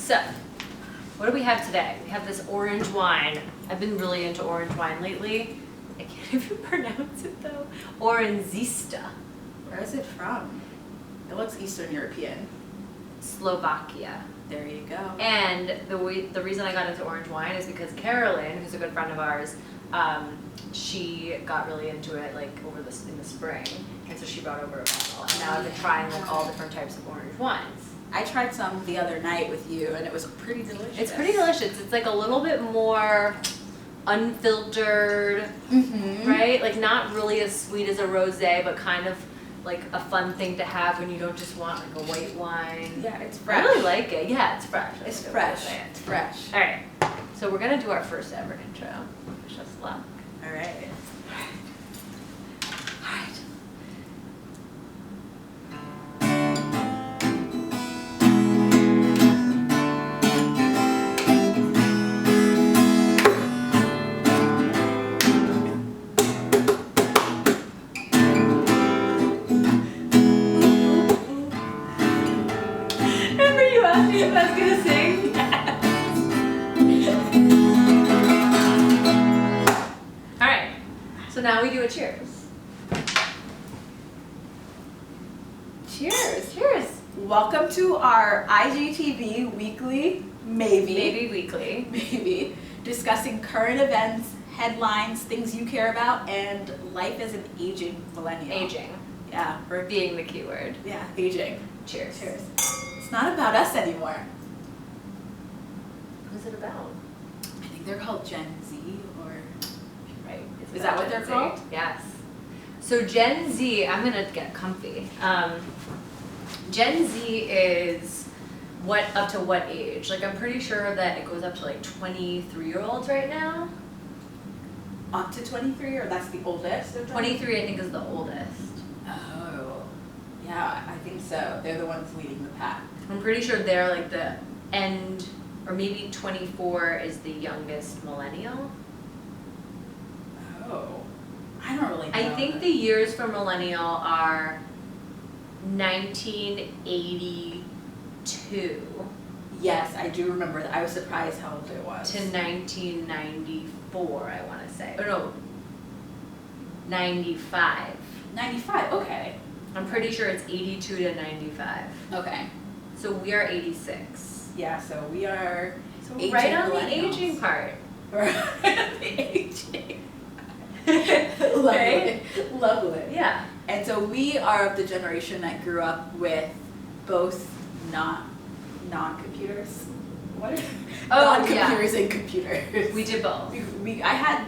So, what do we have today? We have this orange wine. I've been really into orange wine lately. I can't even pronounce it though. Orangista. Where is it from? It looks Eastern European. Slovakia. There you go. And the reason I got into orange wine is because Carolyn, who's a good friend of ours, she got really into it like in the spring, and so she brought over a bottle. And now I've been trying like all different types of orange wines. I tried some the other night with you, and it was pretty delicious. It's pretty delicious. It's like a little bit more unfiltered, right? Like not really as sweet as a rosé, but kind of like a fun thing to have when you don't just want like a white wine. Yeah, it's fresh. I really like it. Yeah, it's fresh. It's fresh. It's fresh. All right, so we're gonna do our first ever intro. Wish us luck. All right. All right. Remember you asked me if I was gonna sing? Alright, so now we do a cheers. Cheers. Cheers. Welcome to our IGTV weekly, Maybe weekly. maybe, discussing current events, headlines, things you care about, and life as an aging millennial. Aging. Yeah, Or being the keyword. yeah, aging. Cheers. Cheers. It's not about us anymore. Who's it about? I think they're called Gen Z, or Right. It's Is about that what they're Gen Z. called? Yes. So Gen Z, I'm gonna get comfy. Gen Z is up to what age? Like I'm pretty sure that it goes up to like 23-year-olds right now. up to 23, or that's the oldest? Of them? 23 I think is the oldest. Oh, yeah, I think so. They're the ones leading the pack. I'm pretty sure they're like the end, or maybe 24 is the youngest millennial. Oh, I don't really know. I think the years for millennial are 1982 Yes, I do remember that. I was surprised how old it was. to 1994, I want to say. Oh no, 95. 95, okay. I'm pretty sure it's 82 to 95. Okay. So we are 86. Yeah, so we are So aging right on the millennials. aging part. We're on the aging. Lovely. Right? Lovely. Yeah. And so we are of the generation that grew up with both non-computers. What are non-computers and computers? We did both. We had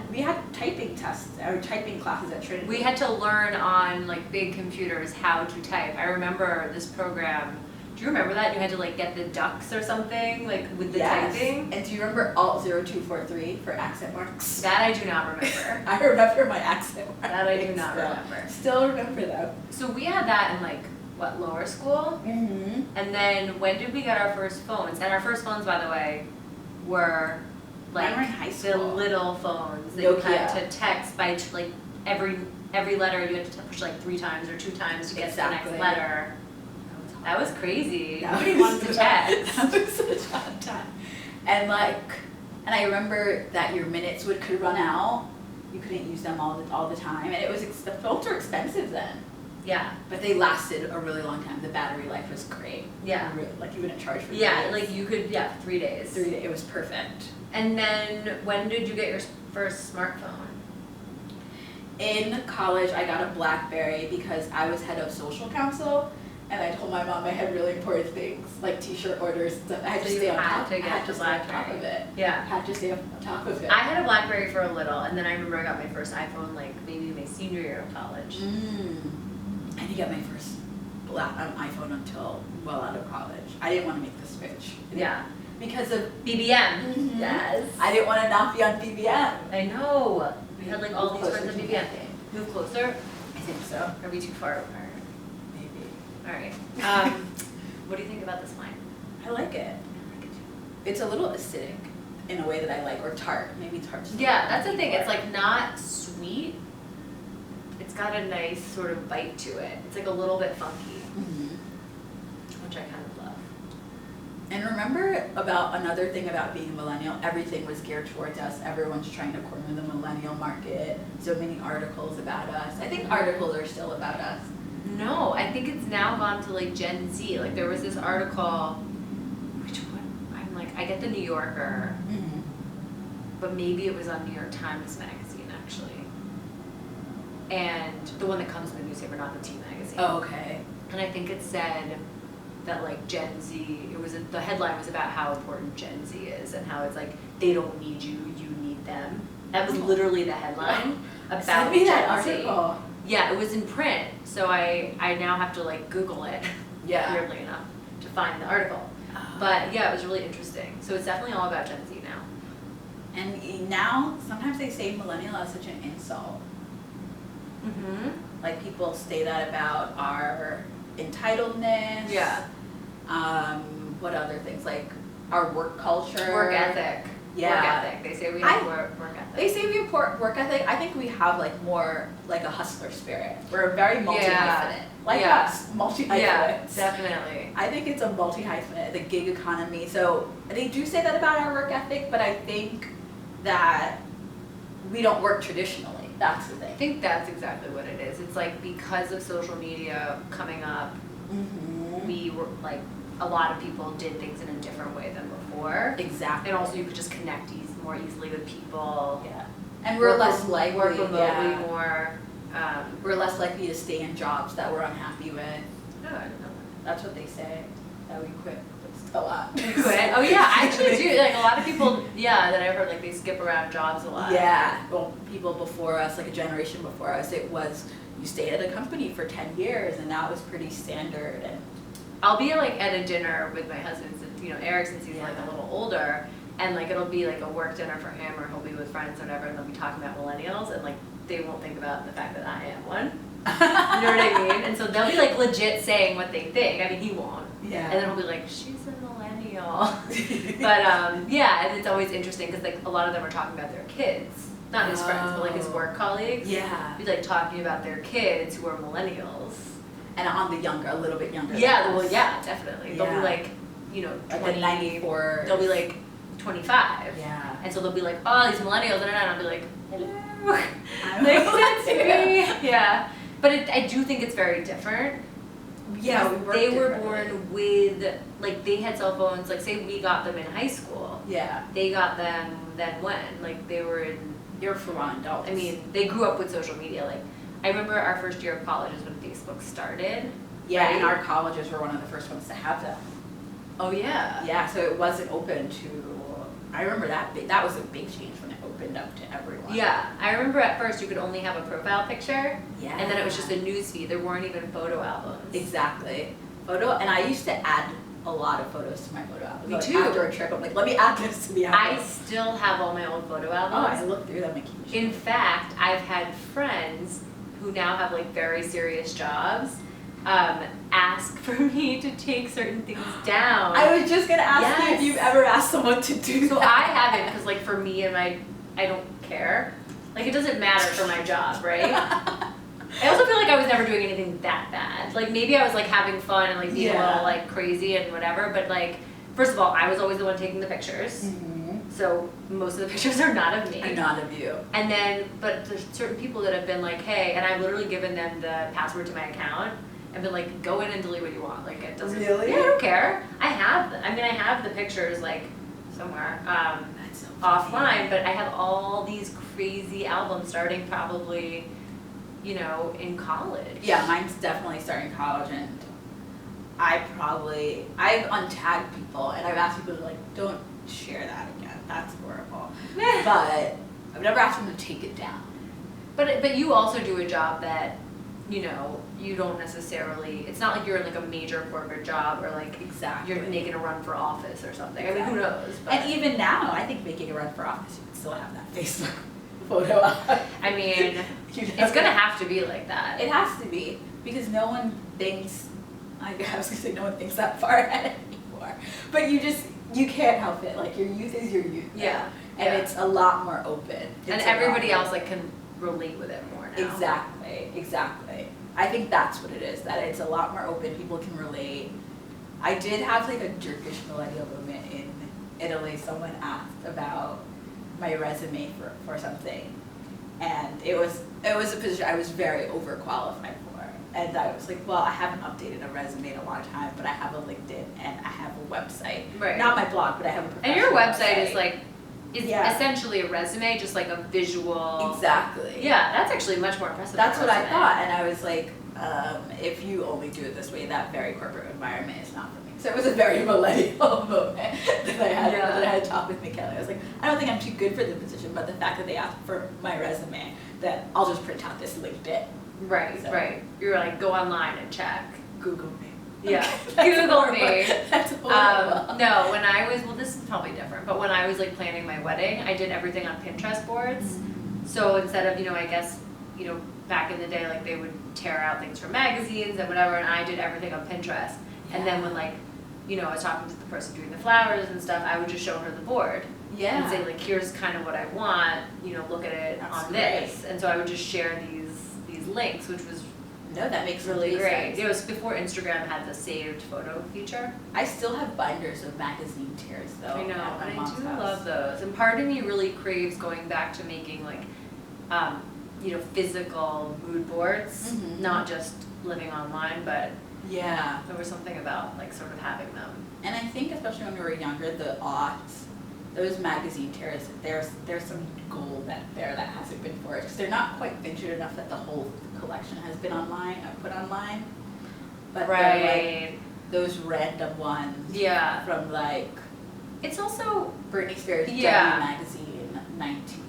typing tests or typing classes at Trinity. We had to learn on like big computers how to type. I remember this program. Do you remember that? You had to like get the ducks or something like with the typing. And do you remember Alt 0243 for accent marks? That I do not remember. I remember my accent marks. That I do not remember. Still remember them. So we had that in like what, lower school? Mm-hmm. And then when did we get our first phones? And our first phones, by the way, were like Mine were in high the school. little phones that you had Nokia. to text by like every letter you had to push like 3 times or 2 times to get to the Exactly. next letter. That was crazy. That Nobody was wanted to text. That was such a fun time. And I remember that your minutes could run out. You couldn't use them all the time, and it was the phones were expensive then. Yeah. But they lasted a really long time. The battery life was great. Yeah. Like you wouldn't charge for Yeah, 3 days. like you could, 3 days. 3 days. It was perfect. And then when did you get your first smartphone? In college, I got a BlackBerry because I was head of social council, and I told my mom I had really important things like T-shirt orders and stuff. I had So to you stay on had top. to I get had the to stay on top BlackBerry. of it. Yeah. I had to stay on top of it. I had a BlackBerry for a little, and then I remember I got my first iPhone like maybe my senior year of college. I didn't get my first iPhone until well out of college. I didn't want to make the switch. Yeah. Because of BBM. Mhm. Yes. I didn't want to not be on BBM. I know. We had like all these Closer friends on to BBM. Move closer. I think so. Are we too far apart? Maybe. All right. What do you think about this wine? I like it. It's a little acidic in a way that I like, or tart. Maybe it's hard to say. Yeah, that's the thing. It's like not sweet. It's got a nice sort of bite to it. It's like a little bit funky, Mhm. which I kind of love. And remember about another thing about being a millennial, everything was geared towards us. Everyone's trying to corner the millennial market. So many articles about us. I think articles are still about us. No, I think it's now gone to like Gen Z. Like there was this article, which one? I'm like, I get the New Yorker, but maybe it was on New York Times Magazine actually. And the one that comes in the newspaper, not the T Magazine. Oh, okay. And I think it said that like Gen Z, the headline was about how important Gen Z is and how it's like, they don't need you, you need them. That was literally the headline about Send me Gen that Z. article. Yeah, it was in print, so I now have to like Google it, Yeah. weirdly enough, to find the article. But yeah, it was really interesting. So it's definitely all about Gen Z now. And now, sometimes they say millennial as such an insult. Like people say that about our entitledness. Yeah. What other things? Like our work culture. Work ethic. Yeah. Work ethic. They say we have work ethic. They say we have work ethic. I think we have like more like a hustler spirit. We're very multi-hyphenate. Like us, multi-hyphenate. Yeah, definitely. I think it's a multi-hyphenate, the gig economy. So they do say that about our work ethic, but I think that we don't work traditionally. That's the thing. I think that's exactly what it is. It's like because of social media coming up, we were like, a lot of people did things in a different way than before. Exactly. And also you could just connect more easily with people. Yeah. And we're less likely work remotely more. We're less likely to stay in jobs that we're unhappy with. No, I don't know. That's what they say. That we quit. A lot. Quit? Oh yeah, I actually do. Like a lot of people, that I've heard, like they skip around jobs a lot. Yeah. Well, people before us, like a generation before us, it was you stayed at a company for 10 years, and that was pretty standard. And I'll be like at a dinner with my husband, Eric, since he's like a little older, and like it'll be like a work dinner for him, or he'll be with friends or whatever, and they'll be talking about millennials, and like they won't think about the fact that I am one. You know what I mean? And so they'll be like legit saying what they think. I mean, he won't. Yeah. And then he'll be like, she's a millennial. But and it's always interesting because like a lot of them are talking about their kids, not his friends, but like his work colleagues. Yeah. He's like talking about their kids who are millennials. And on the a little bit younger. Yeah, well, yeah, definitely. Yeah. They'll be like, like 20, the 94. They'll be like 25. Yeah. And so they'll be like, oh, these millennials, and I'll be like, hello. I'm Like, that's me. Yeah. But I do think it's very different. Yeah, They were born with, like, they had cell phones, like, say we got them in high school. Yeah. They got them then when? Like, they were in, You're full on adults. I mean, they grew up with social media. Like, I remember our first year of college is when Facebook started. Yeah, right? and our colleges were one of the first ones to have them. Oh, yeah. Yeah, so it wasn't open to, I remember that was a big change when it opened up to everyone. Yeah, I remember at first you could only have a profile picture, Yeah. and then it was just a news feed. There weren't even photo albums. Exactly. And I used to add a lot of photos to my photo album. Me Like, too. After a trip, I'm like, let me add this to the album. I still have all my old photo Oh, albums. I look through them and keep In fact, I've had friends who now have like very serious jobs ask for me to take certain things down. I was just gonna ask you if Yes. you've ever asked someone to do So that. I haven't, because like for me and I don't care. Like it doesn't matter for my job, right? I also feel like I was never doing anything that bad. Like maybe I was like having fun and like being a Yeah. little like crazy and whatever, but like first of all, I was always the one taking the pictures. So most of the pictures are not of me. And not of you. And then, but there's certain people that have been like, hey, and I've literally given them the password to my account and been like, go in and delete what you want. Like it doesn't. Really? Yeah, I don't care. I have the pictures like somewhere That's so funny. offline, but I have all these crazy albums starting probably, in college. Yeah, mine's definitely starting college, and I've untagged people, and I've asked people to like, don't share that again. That's horrible. But I've never asked them to take it down. But you also do a job that, you don't necessarily, it's not like you're in like a major corporate job or like Exactly. you're making a run for office or something. I mean, Exactly. who knows? But, And even now, I think making a run for office, you can still have that Facebook photo up. I mean, You know? it's gonna have to be like that. It has to be, because no one thinks, I was gonna say no one thinks that far ahead anymore. But you can't help it, like your youth is your youth. now. Yeah. And Yeah. it's a lot more open. And It's a lot everybody more- else like can relate with it more now. Exactly. I think that's what it is, that it's a lot more open, people can relate. I did have like a jerkish millennial moment in Italy. Someone asked about my resume for something, and it was a position I was very overqualified for. And I was like, well, I haven't updated a resume in a long time, but I have a LinkedIn and I have a website. Right. Not my blog, but I have a professional And your website website. is like, is essentially a resume, just like a visual. Exactly. Yeah, that's actually much more impressive. That's than what a I resume. thought, and I was like, if you only do it this way, that very corporate environment is not for me. So it was a very millennial moment that I had to talk with Michaela. I was like, I don't think I'm too good for the position, but the fact that they asked for my resume, that I'll just print out this LinkedIn. Right, So. right. You're like, go online and check. Google me. Yeah, That's Google horrible. me. That's horrible. No, when I was, well, this is probably different, but when I was like planning my wedding, I did everything on Pinterest boards. So instead of, I guess, back in the day, like they would tear out things from magazines and whatever, and I did everything on Pinterest. And then when like, I was talking to the person doing the flowers and stuff, I would just show her the board. Yeah. And say like, here's kind of what I want, look at it That's on great. this. And so I would just share these links, which was No, that makes really complete great. sense. It was before Instagram had the saved photo feature. I still have binders of magazine tears though. I know, at my and I mom's do house. love those. And part of me really craves going back to making like, physical mood boards, Mhm. not just living online, but Yeah. there was something about like sort of having them. And I think especially when we were younger, the aughts, those magazine tears, there's some gold there that hasn't been forged. Because they're not quite vintage enough that the whole collection has been put online. But they're like those random ones Yeah. from like It's also Britney Spears' Yeah. W magazine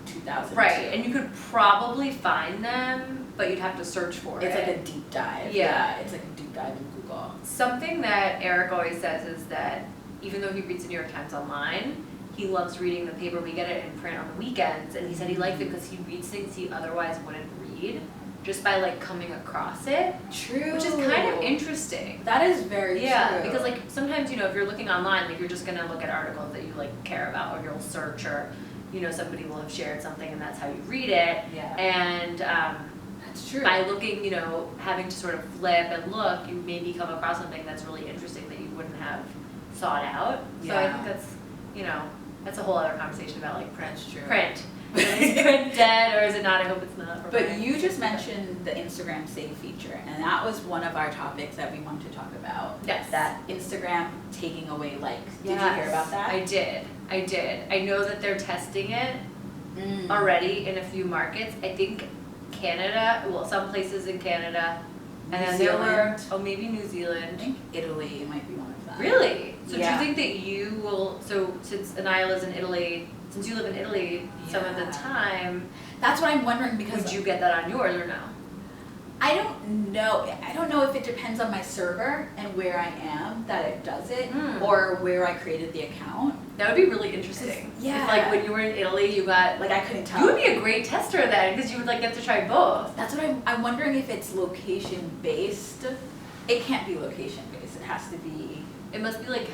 2002. right, and you could probably find them, but you'd have to search for It's it. like a deep dive. Yeah. It's like a deep dive in Google. Something that Eric always says is that even though he reads the New York Times online, he loves reading the paper. We get it in print on the weekends, and he said he likes it because he reads things he otherwise wouldn't read just by like coming across it, True. which is kind of interesting. That is very Yeah, true. because like sometimes if you're looking online, like you're just gonna look at articles that you like care about, or you'll search, or somebody will have shared something, and that's how you read it. Yeah. And That's true. by looking, having to sort of flip and look, you maybe come across something that's really interesting that you wouldn't have sought out. So I Yeah. think that's, that's a whole other conversation about like print. That's true. Print. Is print dead or is it not? I hope it's not. for But print. you just mentioned the Instagram save feature, and that was one of our topics that we wanted to talk about. Yes. That Instagram taking away likes. Did you Yes, hear about that? I did. I know that they're testing it Mm. already in a few markets. I think Canada, some places in Canada. And then New there were, Zealand. maybe New I Zealand. think Italy might be one of them. Really? So Yeah. do you think that you will, since Anaya lives in Italy, since you live in Italy some of the Yeah. time, That's what I'm wondering because would you get that on yours or no? I don't know. I don't know if it depends on my server and where I am that it does it, Mm. or where I created the account. That would be really interesting. Yeah. If like when you were in Italy, you got, Like I couldn't tell. you would be a great tester then because you would like get to try both. That's what I'm wondering if it's location based. It can't be location based. It has to be It must be like,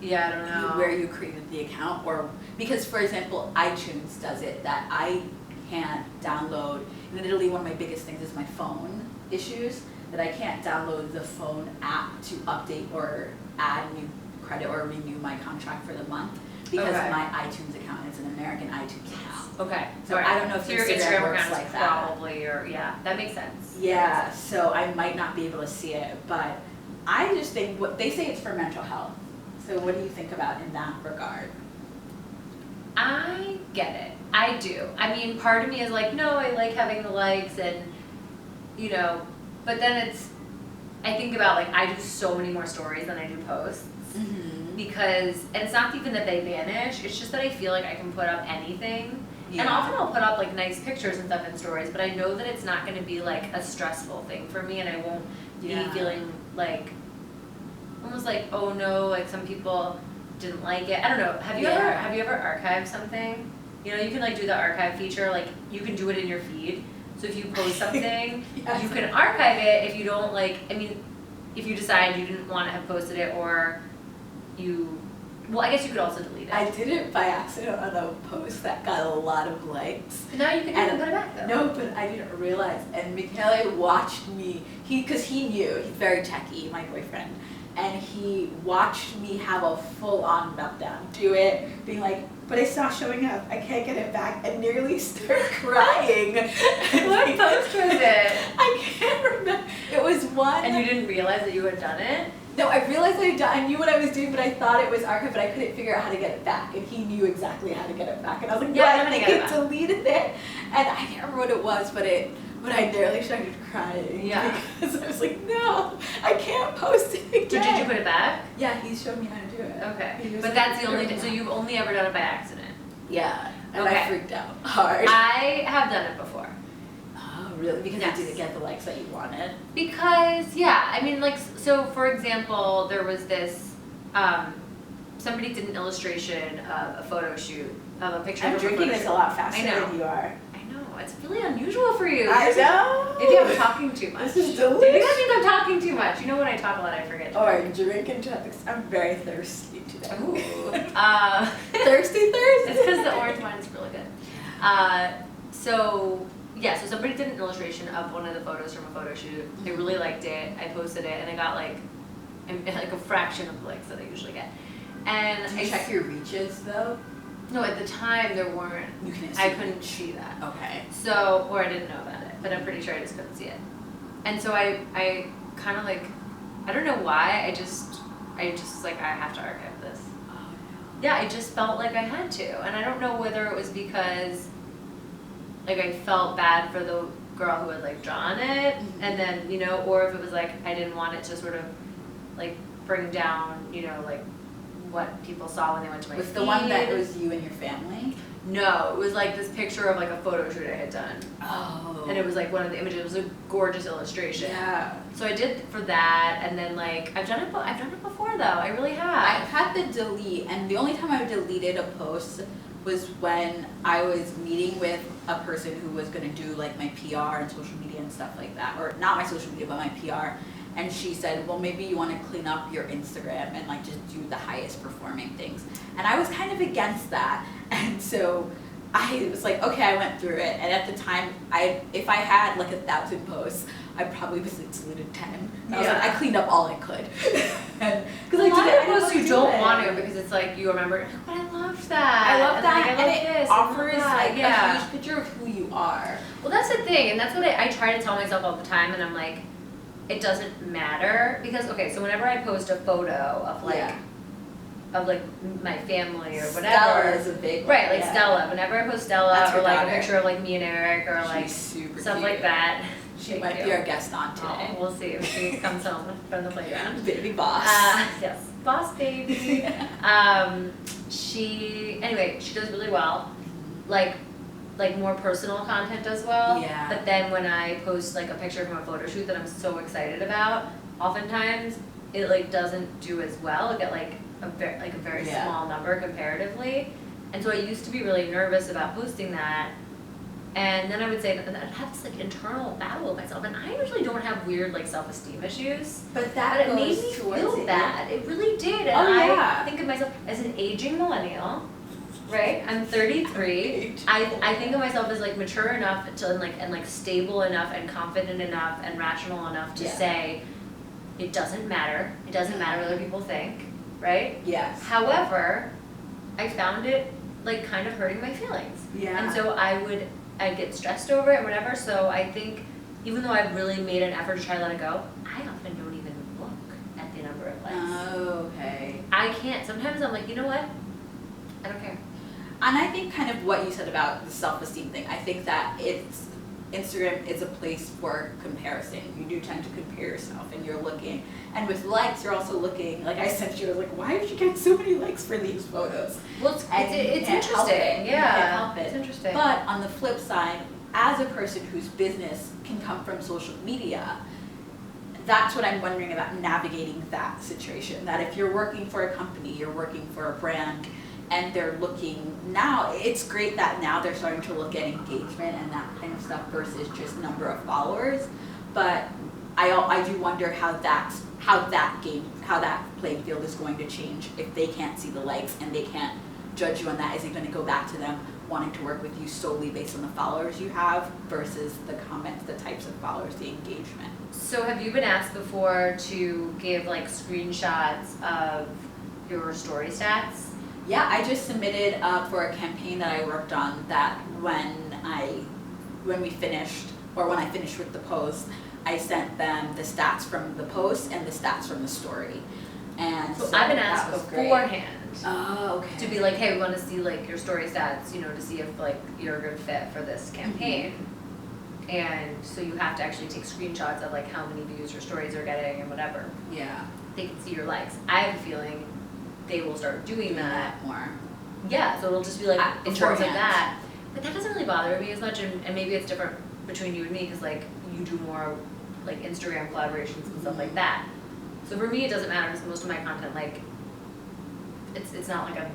yeah, I don't know. where you created the account, or because for example iTunes does it that I can't download. In Italy, one of my biggest things is my phone issues, that I can't download the phone app to update or add new credit or renew my contract for the month because Okay. my iTunes account is an American iTunes account. Okay. So alright. I don't know if So your Instagram Instagram works account is like that. probably, or yeah, that makes sense. Yeah, so I might not be able to see it, but I just think what they say it's for mental health. So what do you think about in that regard? I get it. I do. I mean, part of me is like, no, I like having the likes and, but then I think about like, I do so many more stories than I do posts Mm-hmm. because, and it's not even that they vanish, it's just that I feel like I can put up anything. And Yeah. often I'll put up like nice pictures and stuff in stories, but I know that it's not gonna be like a stressful thing for me and I won't Yeah. be feeling like, almost like, oh no, like some people didn't like it. I don't know. Have you ever archived something? You can like do the archive feature, like you can do it in your feed. So if you post something, Yes. you can archive it if you don't like, if you decide you didn't want to have posted it or I guess you could also delete it. I did it by accident on a post that got a lot of likes. Now you can put it back though. No, but I didn't realize. And Michele watched me, because he knew, he's very techie, my boyfriend. and he watched me have a full-on meltdown, do it, being like, but it's not showing up, I can't get it back, and nearly start crying. What post was it? I can't remember. It was one. And you didn't realize that you had done it? No, I realized I knew what I was doing, but I thought it was archived, but I couldn't figure out how to get it back, and he knew exactly how to get it back, and I was like, yeah, I I'm think gonna get it it back. deleted it, and I can't remember what it was, but I nearly started crying. Yeah. Because I was like, no, I can't post it again. So did you put it back? Yeah, he showed me how to do it. Okay. He was But like, that's the only "You're so you've only ever done it by accident? Yeah, and Okay. I freaked out hard. I have done it before. Oh, really? Because Yes. you didn't get the likes that you wanted? Because, yeah, I mean, like, so for example, there was this, somebody did an illustration of a photo shoot of a picture I'm of a drinking photo this shoot. a lot faster I know. than you are. I know, it's really unusual for you. I know. Maybe I'm talking too much. This is Maybe delicious. I think I'm talking too much. You know when I talk a lot, I forget. Or drinking topics. I'm very thirsty today. Ooh. Thirsty Thursday. It's because the orange wine is really good. So somebody did an illustration of one of the photos from a photo shoot. I really liked it. I posted it, and I got like a fraction of the likes that I usually get. And Did you check your reaches though? No, at the time there weren't. You couldn't see I it. couldn't see that. Okay. So, or I didn't know about it, but I'm pretty sure I just couldn't see it. And so I kind of like, I don't know why. I just like I have to archive this. Oh no. Yeah, I just felt like I had to, and I don't know whether it was because like I felt bad for the girl who had like drawn it, Mhm. and then or if it was like I didn't want it to sort of like bring down like what people saw when they went to my Was feed. the one that was you and your family? No, it was like this picture of like a photo shoot I had done, Oh. and it was like one of the images. It was a gorgeous illustration. Yeah. So I did for that, and then like I've done it before though. I really have. I've had to delete, and the only time I deleted a post was when I was meeting with a person who was gonna do like my PR and social media and stuff like that, or not my social media, but my PR. And she said, well, maybe you want to clean up your Instagram and like just do the highest performing things. And I was kind of against that. And so I was like, okay, I went through it. And at the time, if I had like 1,000 posts, I probably was like deleted 10. And I was like, I cleaned up all I could. Because a lot of posts you don't want to because it's like you remember, but I loved that. I love and, that, like, I and love it this, offers and that. like yeah. a huge picture of who you are. Well, that's the thing, and that's what I try to tell myself all the time, and I'm like, it doesn't matter because okay, so whenever I post a photo of like. Yeah. Of like my family or whatever. Stella is a big one. Right, like yeah. Stella. Whenever I post Stella That's or her like daughter. a picture of like me and Eric or like She's super stuff cute. like that. She Thank might you. be our guest on today. Oh, we'll see if she comes home from the playground. Baby boss. Yes, boss baby. She does really well. Like more personal content as well. Yeah. But then when I post like a picture from a photo shoot that I'm so excited about, oftentimes it like doesn't do as well. It get like a very Yeah. small number comparatively. And so I used to be really nervous about posting that. And then I would say that I'd have this like internal battle with myself, and I usually don't have weird like self-esteem issues. But But it made me feel bad. It really did. And Oh, yeah. I think of myself as an aging millennial, right? I'm 33. I think of myself as like mature enough to and stable enough and confident enough and rational enough to Yeah. say it doesn't matter. It doesn't matter what other people think, right? Yes. However, I found it like kind of hurting my feelings. Yeah. And so I'd get stressed over it or whatever. So I think even though I've really made an effort to try to let it go, I often don't even look at the number of likes. Oh, okay. I can't. Sometimes I'm like, you know what? I don't care. And I think kind of what you said about the self-esteem thing, I think that Instagram is a place for comparison. You do tend to compare yourself and you're looking. And with likes, you're also looking, like I said to you, I was like, why did you get so many likes for these photos? Well, it's can't help interesting. it. You Yeah. can't help it. It's interesting. But on the flip side, as a person whose business can come from social media, that's what I'm wondering about navigating that situation. That if you're working for a company, you're working for a brand, and they're looking now, it's great that now they're starting to look at engagement and that kind of stuff versus just number of followers. But I do wonder how that playing field is going to change if they can't see the likes and they can't judge you on that. Is it going to go back to them wanting to work with you solely based on the followers you have versus the comments, the types of followers, the engagement. So have you been asked before to give like screenshots of your story stats? Yeah, I just submitted for a campaign that I worked on that when we finished, or when I finished with the post, I sent them the stats from the post and the stats from the story. And So I've been asked beforehand Oh, okay. to be like, hey, we want to see like your story stats, you know, to see if like you're a good fit for this campaign. And so you have to actually take screenshots of like how many views your stories are getting and whatever. Yeah. They can see your likes. I have a feeling they will start doing that. More. Yeah, so it'll just be like in terms of Beforehand. that. But that doesn't really bother me as much, and maybe it's different between you and me because like you do more like Instagram collaborations and stuff like that. So for me, it doesn't matter because most of my content, like, it's not like I'm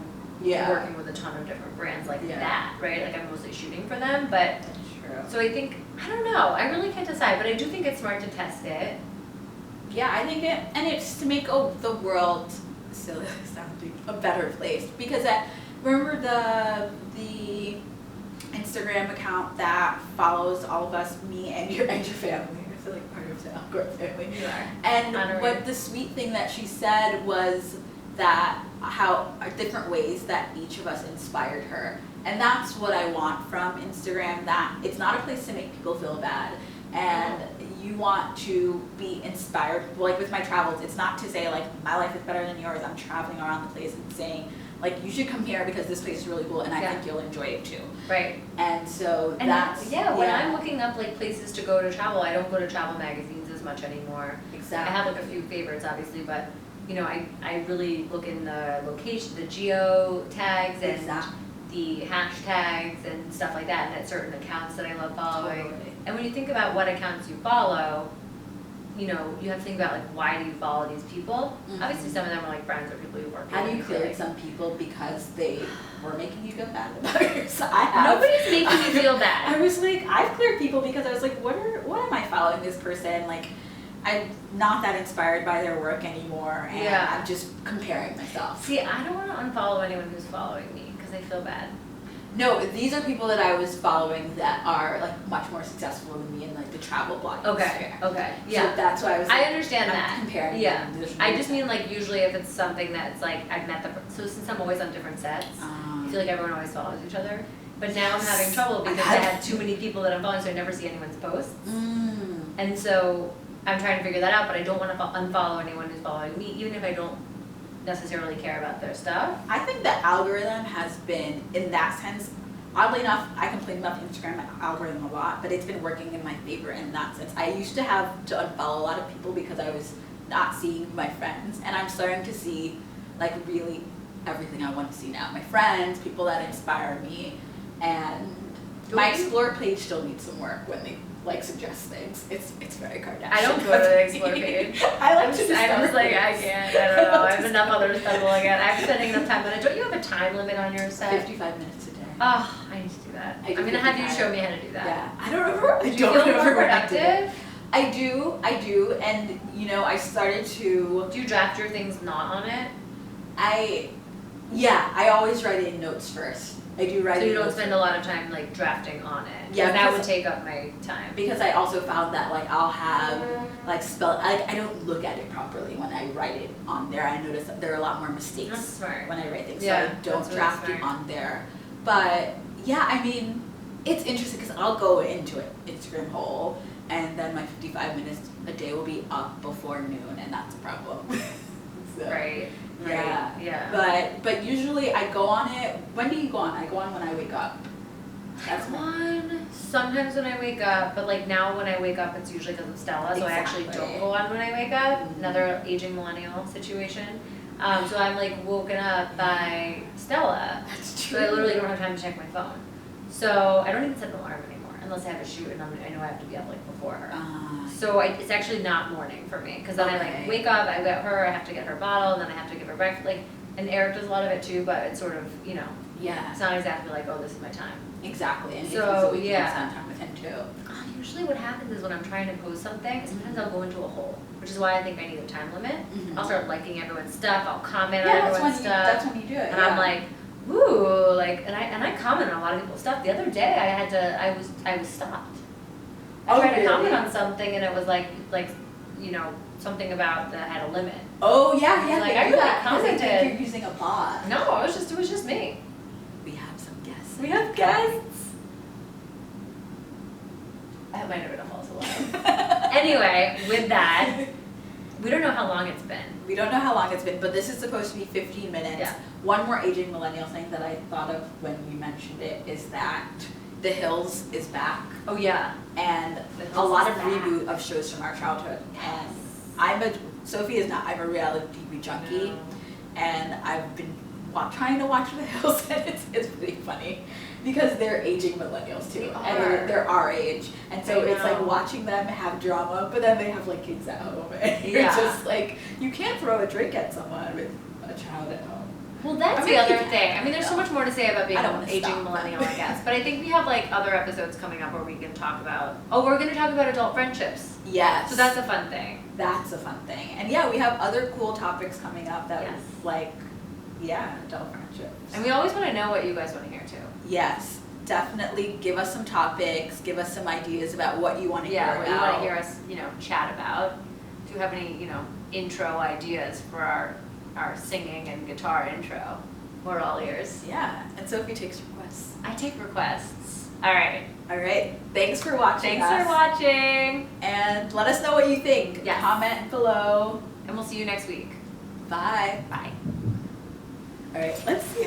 working with a ton of different brands like that, right? Like I'm mostly shooting for them, but That's true. so I think, I don't know, I really can't decide, but I do think it's smart to test it. Yeah, I think it's to make the world, silly sounding, a better place. Because remember the Instagram account that follows all of us, me and your family. I feel like part of the Algorithmic family. You are. And Honorary. what the sweet thing that she said was that how are different ways that each of us inspired her. And that's what I want from Instagram, that it's not a place to make people feel bad. And you want to be inspired. Like with my travels, it's not to say like my life is better than yours. I'm traveling around the place and saying like you should come here because this place is really cool and I think you'll enjoy it too. Right. And so And that's when I'm looking up like places to go to travel, I don't go to travel magazines as much anymore. Exactly. I have like a few favorites obviously, but you know, I really look in the location, the geo tags and the hashtags and stuff like that, and at certain accounts that I love following. Totally. And when you think about what accounts you follow, you know, you have to think about like why do you follow these people? Mhm. Obviously some of them are like friends or people you work with. Have you cleared some people because they were making you feel bad about yourself? I have. Nobody's making me feel bad. I was like, I've cleared people because I was like, what am I following this person? Like, I'm not that inspired by their work anymore, and I'm just comparing myself. See, I don't want to unfollow anyone who's following me because I feel bad. No, these are people that I was following that are like much more successful than me in like the travel blogging sphere. Okay, yeah. So that's why I was like, I understand I'm that. comparing Yeah. them. There's I no just mean like usually if it's something that's like I've met so since I'm always on different sets, I feel like everyone always follows each other. But now I'm having trouble because I have too many people that I'm following, so I never see anyone's posts. And so I'm trying to figure that out, but I don't want to unfollow anyone who's following me, even if I don't necessarily care about their stuff. I think the algorithm has been, in that sense, oddly enough, I complain about the Instagram algorithm a lot, but it's been working in my favor in that sense. I used to have to unfollow a lot of people because I was not seeing my friends, and I'm starting to see like really everything I want to see now. My friends, people that inspire me, and my Explore page still needs some work when they like suggest things. It's very Kardashian. I don't go to the Explore page. I'm just like, I can't, I don't know, I have enough other stuff to look at. I'm spending enough time on it. Don't you have a time limit on your set? 55 minutes a day. Oh, I need to do that. I'm gonna have you show me how to do that. Yeah, I don't remember. Do you feel more productive? I do, and you know, I started to. Do you draft your things not on it? I always write in notes first. I do write. So you don't notes spend a lot of time like drafting on it. Yeah, that would take up my time. Because I also found that like I'll have like I don't look at it properly when I write it on there. I notice that there are a lot more mistakes That's smart. when I write things, Yeah, so I don't that's really draft it smart. on there. But yeah, I mean, it's interesting because I'll go into it Instagram hole, and then my 55 minutes a day will be up before noon, and that's a problem. So, Right. Yeah. Yeah. But usually I go on it. When do you go on? I go on when I wake up. That's one. Sometimes when I wake up, but like now when I wake up, it's usually because of Stella, so I actually don't go on when I wake up. Mhm. Another aging millennial situation. So I'm like woken up by Stella. That's So I literally don't have time to check my phone. So I don't even set an alarm anymore unless I have a shoot and I know I have to be up like before her. So it's actually not morning for me because then I like wake up, I get her, I have to get her bottle, and then I have to give her breakfast. Like, and Eric does a lot of it too, but it's sort of, you know, it's not exactly like, oh, this is my time. Exactly, and So, you can spend time with him too. Usually what happens is when I'm trying to post something, sometimes I'll go into a hole, which is why I think I need a time limit. Mhm. I'll start liking everyone's stuff, I'll comment on Yeah, everyone's stuff. that's when you do it. And I'm like, ooh, like, and I comment on a lot of people's stuff. The other day I was stopped. I tried to comment on something and it was like, you know, something about that had a limit. Oh yeah, Like, they I do really that because they think commented. you're using a bot. No, it was just me. We have some guests. We have guests. That might have been a false alarm. Anyway, with that, we don't know how long it's been. We don't know how long it's been, but this is supposed to be 15 minutes. Yeah. One more aging millennial thing that I thought of when we mentioned it is that The Hills is back, Oh yeah. and The Hills a lot is of back. reboot of shows from our childhood. And Sophie is not. I'm a reality TV junkie, No. and I've been trying to watch The Hills, and it's really funny because they're aging millennials too, They and are. they're our age, and so I it's like know. watching them have drama, but then they have like kids at home, and you're Yeah. just like, you can't throw a drink at someone with a child at home. Well, that's I mean, the other you can, thing. I mean, there's so much more to say about being I don't an wanna aging stop. millennial, I guess. But I think we have like other episodes coming up where we can talk about. Oh, we're going to talk about adult friendships. Yes. So that's a fun thing. That's a fun thing. And yeah, we have other cool topics coming up that Yes. like, yeah, adult friendships. And we always want to know what you guys want to hear too. Yes, definitely give us some topics, give us some ideas about what you want to Yeah, hear what about. you want to hear us, you know, chat about. Do you have any, you know, intro ideas for our singing and guitar intro? We're all ears. Yeah, and Sophie takes requests. I take requests. All right. All right, thanks for watching Thanks us. for watching. And let us know what you think. Yes. Comment below. And we'll see you next week. Bye. Bye. All right, let's see